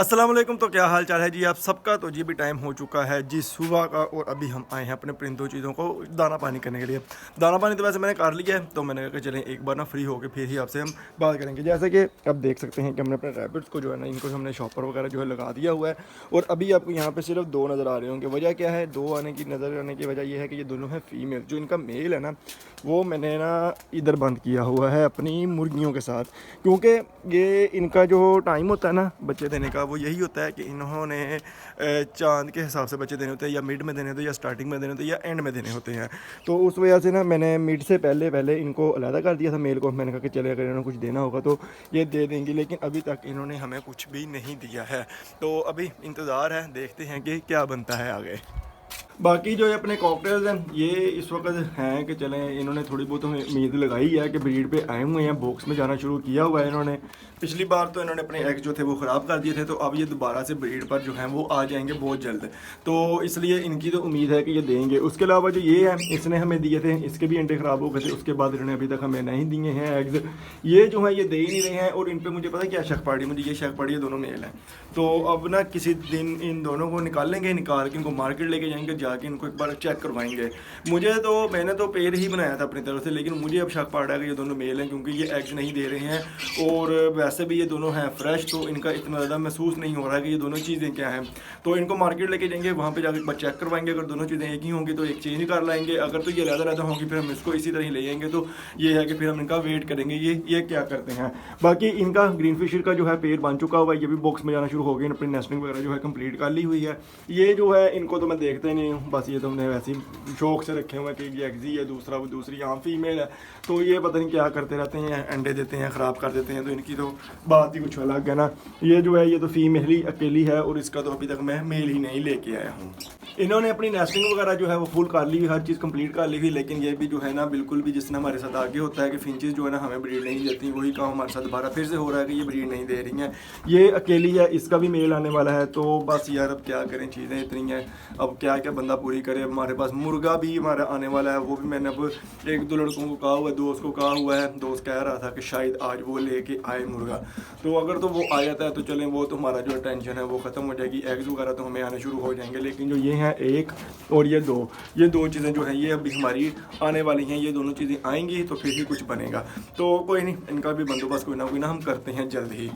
अस्सलाम वालेकुम। तो क्या हाल चाल है जी आप सबका। तो जी भी टाइम हो चुका है जी सुबह का, और अभी हम आए हैं अपने परिंदों चीज़ों को दाना पानी करने के लिए। दाना पानी तो वैसे मैंने कर लिया है, तो मैंने कहा कि चलें एक बार ना फ्री होकर फिर ही आपसे हम बात करेंगे। जैसे कि अब देख सकते हैं कि हमने अपने रैबिट्स को जो है ना, इनको हमने शॉपर वगैरह जो है लगा दिया हुआ है। और अभी आपको यहाँ पे सिर्फ दो नज़र आ रहे होंगे। वजह क्या है दो आने की, नज़र आने की वजह यह है कि ये दोनों हैं फीमेल। जो इनका मेल है ना, वो मैंने ना इधर बंद किया हुआ है अपनी मुर्गियों के साथ, क्योंकि ये इनका जो टाइम होता है ना बच्चे देने का, वो यही होता है कि इन्होंने चांद के हिसाब से बच्चे देने होते हैं, या मिड में देने होते हैं, या स्टार्टिंग में देने होते हैं, या एंड में देने होते हैं। तो उस वजह से ना मैंने मिड से पहले पहले इनको अलहदा कर दिया था मेल को। मैंने कहा कि चले अगर इन्होंने कुछ देना होगा तो ये दे देंगी, लेकिन अभी तक इन्होंने हमें कुछ भी नहीं दिया है। तो अभी इंतज़ार है, देखते हैं कि क्या बनता है आगे। बाकी जो ये अपने कॉकटेल्स हैं, ये इस वक्त हैं कि चलें, इन्होंने थोड़ी बहुत हमें उम्मीद लगाई है कि ब्रीड पे आए हुए हैं, बॉक्स में जाना शुरू किया हुआ है इन्होंने। पिछली बार तो इन्होंने अपने एग जो थे वो ख़राब कर दिए थे, तो अब ये दोबारा से ब्रीड पर जो हैं वो आ जाएंगे बहुत जल्द। तो इसलिए इनकी तो उम्मीद है कि ये देंगे। उसके अलावा जो ये है, इसने हमें दिए थे, इसके भी अंडे ख़राब हो गए थे, उसके बाद इन्होंने अभी तक हमें नहीं दिए हैं एग्स। ये जो है ये दे ही नहीं रहे हैं, और इन पर मुझे पता है क्या शक पड़ी, मुझे ये शक पड़ी है दोनों मेल हैं। तो अब ना किसी दिन इन दोनों को निकालेंगे, निकाल के इनको मार्केट लेके जाएंगे, जाके इनको एक बार चेक करवाएंगे। मैंने तो पेड़ ही बनाया था अपनी तरफ से, लेकिन मुझे अब शक पड़ रहा है कि ये दोनों मेल हैं, क्योंकि ये एग्स नहीं दे रहे हैं। और वैसे भी ये दोनों हैं फ्रेश, तो इनका इतना ज़्यादा महसूस नहीं हो रहा है कि ये दोनों चीज़ें क्या हैं। तो इनको मार्केट लेके जाएंगे, वहाँ पे जाकर एक बार चेक करवाएंगे। अगर दोनों चीज़ें एक ही होंगी तो एक चेंज कर लाएंगे, अगर तो ये अलग अलग होंगी फिर हम इसको इसी तरह ही ले जाएंगे। तो ये है कि फिर हम इनका वेट करेंगे ये क्या करते हैं। बाकी इनका ग्रीन फिशर का जो है पेड़ बन चुका हुआ है, ये भी बॉक्स में जाना शुरू हो गए, अपनी नेस्टिंग वगैरह जो है कंप्लीट कर ली हुई है। ये जो है इनको तो मैं देखता ही नहीं हूँ, बस ये तो हमने वैसे ही शौक से रखे हुए हैं कि ये एग्जी है, दूसरा वो दूसरी यहाँ फीमेल है। तो ये पता नहीं क्या करते रहते हैं, अंडे देते हैं, ख़राब कर देते हैं। तो इनकी तो बात ही कुछ अलग है ना। ये जो है ये तो फीमेल ही अकेली है, और इसका तो अभी तक मैं मेल ही नहीं लेके आया हूँ। इन्होंने अपनी नेस्टिंग वगैरह जो है वो फुल कर ली हुई, हर चीज़ कंप्लीट कर ली हुई। लेकिन ये भी जो है ना बिल्कुल भी जिसने हमारे साथ आगे होता है कि फिंचेस जो है ना हमें ब्रीड नहीं देती, वही काम हमारे साथ दोबारा फिर से हो रहा है कि ये ब्रीड नहीं दे रही हैं। ये अकेली है, इसका भी मेल आने वाला है। तो बस यार अब क्या करें, चीज़ें इतनी हैं, अब क्या क्या बंदा पूरी करे। हमारे पास मुर्गा भी हमारा आने वाला है, वो भी मैंने अब एक दो लड़कों को कहा हुआ है, दोस्त को कहा हुआ है। दोस्त कह रहा था कि शायद आज वो लेके आए मुर्गा। तो अगर तो वो आ जाता है तो चलें, वो तो हमारा जो टेंशन है वो ख़त्म हो जाएगी। एग्स वगैरह तो हमें आने शुरू हो जाएंगे। लेकिन जो ये हैं एक और ये दो चीज़ें जो हैं ये अभी हमारी आने वाली हैं। ये दोनों चीज़ें आएंगी तो फिर ही कुछ बनेगा। तो कोई नहीं, इनका भी बंदोबस्त कोई ना हम करते हैं जल्द ही।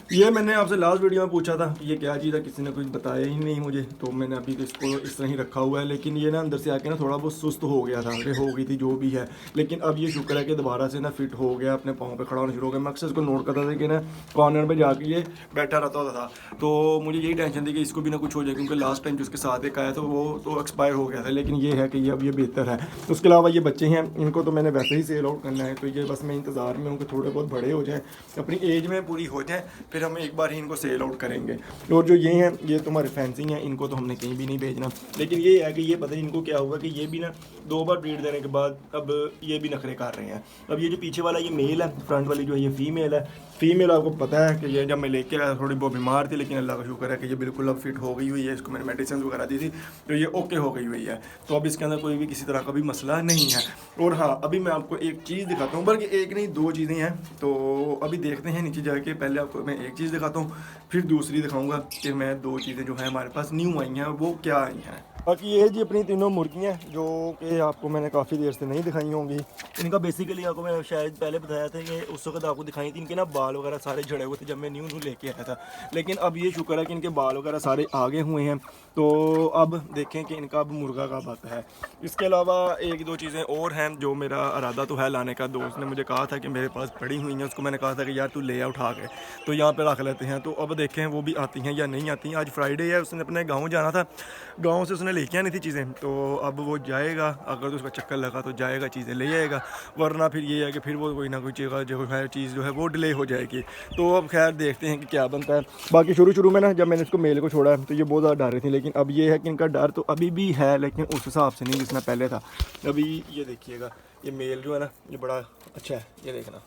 ये मैंने आपसे लास्ट वीडियो में पूछा था ये क्या चीज़ है, किसी ने कुछ बताया ही नहीं मुझे। तो मैंने अभी तो इसको इस तरह ही रखा हुआ है। लेकिन ये ना अंदर से आके ना थोड़ा बहुत सुस्त हो गया था, अरे हो गई थी जो भी है। लेकिन अब ये शुक्र है कि दोबारा से ना फिट हो गया, अपने पाँव पे खड़ा होना शुरू हो गया। मैं अक्सर इसको नोट करता था कि ना कॉर्नर में जाके ये बैठा रहता होता था। तो मुझे यही टेंशन थी कि इसको भी ना कुछ हो जाए, क्योंकि लास्ट टाइम जिसके साथ एक आया था वो तो एक्सपायर हो गया था। लेकिन ये है कि ये अब ये बेहतर है। उसके अलावा ये बच्चे हैं, इनको तो मैंने वैसे ही सेल आउट करना है। तो ये बस मैं इंतज़ार में हूँ कि थोड़े बहुत बड़े हो जाएँ, अपनी एज में पूरी हो जाएँ, फिर हम एक बार ही इनको सेल आउट करेंगे। और जो ये हैं ये तुम्हारे फैंसिंग हैं, इनको तो हमने कहीं भी नहीं भेजना। लेकिन ये है कि ये पता नहीं इनको क्या हुआ कि ये भी ना 2 बार ब्रीड देने के बाद अब ये भी नखरे कर रहे हैं। अब ये जो पीछे वाला ये मेल है, फ्रंट वाली जो है ये फीमेल है। फीमेल आपको पता है कि ये जब मैं लेके आया थोड़ी बहुत बीमार थी, लेकिन अल्लाह का शुक्र है कि ये बिल्कुल अब फिट हो गई हुई है। इसको मैंने मेडिसिन वगैरह दी थी, तो ये ओके हो गई हुई है। तो अब इसके अंदर कोई भी किसी तरह का भी मसला नहीं है। और हाँ, अभी मैं आपको एक चीज़ दिखाता हूँ, बल्कि एक नहीं 2 चीज़ें हैं। तो अभी देखते हैं नीचे जाके, पहले आपको मैं एक चीज़ दिखाता हूँ, फिर दूसरी दिखाऊंगा कि मैं 2 चीज़ें जो है हमारे पास न्यू आई हैं वो क्या आई हैं। बाकी ये है जी अपनी तीनों मुर्गियाँ, जो कि आपको मैंने काफ़ी देर से नहीं दिखाई होंगी। इनका बेसिकली आपको मैंने शायद पहले बताया था कि उस वक्त आपको दिखाई थी, इनके ना बाल वगैरह सारे झड़े हुए थे जब मैं न्यू लेके आया था। लेकिन अब ये शुक्र है कि इनके बाल वगैरह सारे आगे हुए हैं। तो अब देखें कि इनका अब मुर्गा कब आता है। इसके अलावा 1-2 चीज़ें और हैं जो मेरा इरादा तो है लाने का। दोस्त ने मुझे कहा था कि मेरे पास पड़ी हुई हैं, उसको मैंने कहा था कि यार तू ले आ उठा के, तो यहाँ पर रख लेते हैं। तो अब देखें वो भी आती हैं या नहीं आती हैं। आज फ्राइडे है, उसने अपने गाँव जाना था, गाँव से उसने लेके आनी थी चीज़ें। तो अब वो जाएगा, अगर तो उसका चक्कर लगा तो जाएगा, चीज़ें ले आएगा, वरना फिर ये है कि फिर वो कोई ना कोई चीज़ जो है वो डिले हो जाएगी। तो अब खैर देखते हैं कि क्या बनता है। बाकी शुरू में ना जब मैंने इसको मेल को छोड़ा है तो ये बहुत ज़्यादा डर रही थी, लेकिन अब ये है कि इनका डर तो अभी भी है, लेकिन उस हिसाब से नहीं जितना पहले था। अभी ये देखिएगा, ये मेल जो है ना ये बड़ा अच्छा है, ये देखना।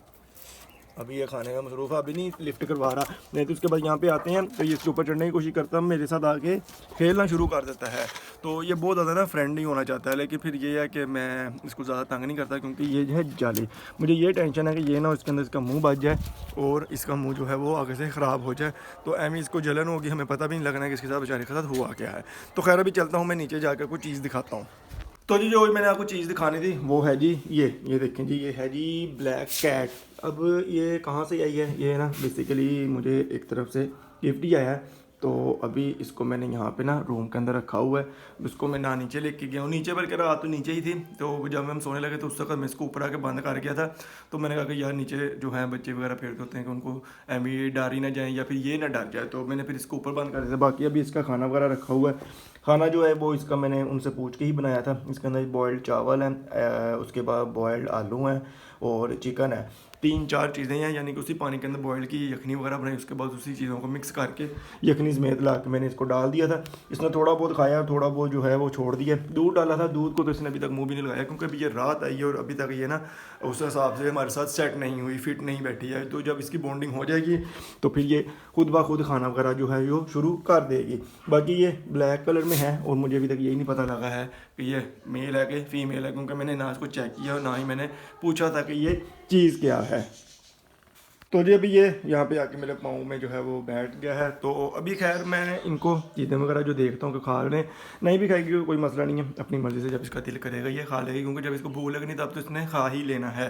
अभी ये खाने का मसरूफ़ है, अभी नहीं लिफ्ट करवा रहा, नहीं तो उसके बाद यहाँ पे आते हैं तो ये इसके ऊपर चढ़ने की कोशिश करता है, मेरे साथ आके खेलना शुरू कर देता है। तो ये बहुत ज़्यादा ना फ्रेंडली होना चाहता है, लेकिन फिर ये है कि मैं इसको ज़्यादा तंग नहीं करता क्योंकि ये जो है जाली, मुझे ये टेंशन है कि ये ना इसके अंदर इसका मुँह बच जाए और इसका मुँह जो है वो आगे से ख़राब हो जाए, तो एम इसको जलन होगी, हमें पता भी नहीं लगना है कि इसके साथ बेचारे के साथ हुआ क्या है। तो खैर अभी चलता हूँ, मैं नीचे जाकर कोई चीज़ दिखाता हूँ। तो जी जो मैंने आपको चीज़ दिखानी थी वो है जी ये देखें जी, ये है जी ब्लैक कैट। अब ये कहाँ से आई है, ये ना बेसिकली मुझे एक तरफ से गिफ्ट ही आया है। तो अभी इसको मैंने यहाँ पे ना रूम के अंदर रखा हुआ है, उसको मैं ना नीचे लेके गया हूँ, नीचे बल्कि रात तो नीचे ही थी, तो जब हम सोने लगे तो उस वक्त मैं इसको ऊपर आके बंद कर गया था। तो मैंने कहा कि यार नीचे जो है बच्चे वगैरह फेरते होते हैं कि उनको एमी डर ही ना जाए या फिर ये ना डर जाए, तो मैंने फिर इसको ऊपर बंद कर दिया था। बाकी अभी इसका खाना वगैरह रखा हुआ है, खाना जो है वो इसका मैंने उनसे पूछ के ही बनाया था। इसके अंदर बॉयल्ड चावल हैं, उसके बाद बॉयल्ड आलू हैं और चिकन है, 3-4 चीज़ें हैं, यानी कि उसी पानी के अंदर बॉयल की यखनी वगैरह बनाई, उसके बाद उसी चीज़ों को मिक्स करके यखनी समेत ला के मैंने इसको डाल दिया था। इसने थोड़ा बहुत खाया, थोड़ा बहुत जो है वो छोड़ दिया। दूध डाला था, दूध को तो इसने अभी तक मुंह भी नहीं लगाया क्योंकि अभी ये रात आई है और अभी तक ये ना उस हिसाब से हमारे साथ सेट नहीं हुई, फिट नहीं बैठी है। तो जब इसकी बॉन्डिंग हो जाएगी तो फिर ये खुद ब खुद खाना वगैरह जो है वो शुरू कर देगी। बाकी ये ब्लैक कलर में है और मुझे अभी तक यही नहीं पता लगा है कि ये मेल है कि फीमेल है, क्योंकि मैंने ना इसको चेक किया और ना ही मैंने पूछा था कि ये चीज़ क्या है। तो जी अभी ये यहाँ पे आके मेरे पाँव में जो है वो बैठ गया है। तो अभी खैर मैं इनको चीज़ें वगैरह जो देखता हूँ कि खा रहे नहीं भी खाएगी कोई मसला नहीं है, अपनी मर्ज़ी से जब इसका दिल करेगा ये खा लेगी, क्योंकि जब इसको भूख लगनी तब तो इसने खा ही लेना है।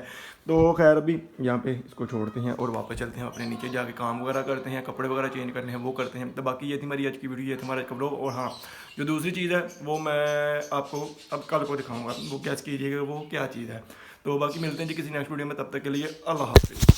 तो खैर अभी यहाँ पे इसको छोड़ते हैं और वापस चलते हैं अपने नीचे, जाके काम वगैरह करते हैं, कपड़े वगैरह चेंज करने हैं वो करते हैं। तो बाकी ये थी हमारी आज की वीडियो, ये था हमारा कपड़ों। और हाँ, जो दूसरी चीज़ है वो मैं आपको अब कल को दिखाऊँगा, वो कैसे कीजिएगा वो क्या चीज़ है। तो बाकी मिलते हैं जी किसी नेक्स्ट वीडियो में, तब तक के लिए अल्लाह हाफ़िज़।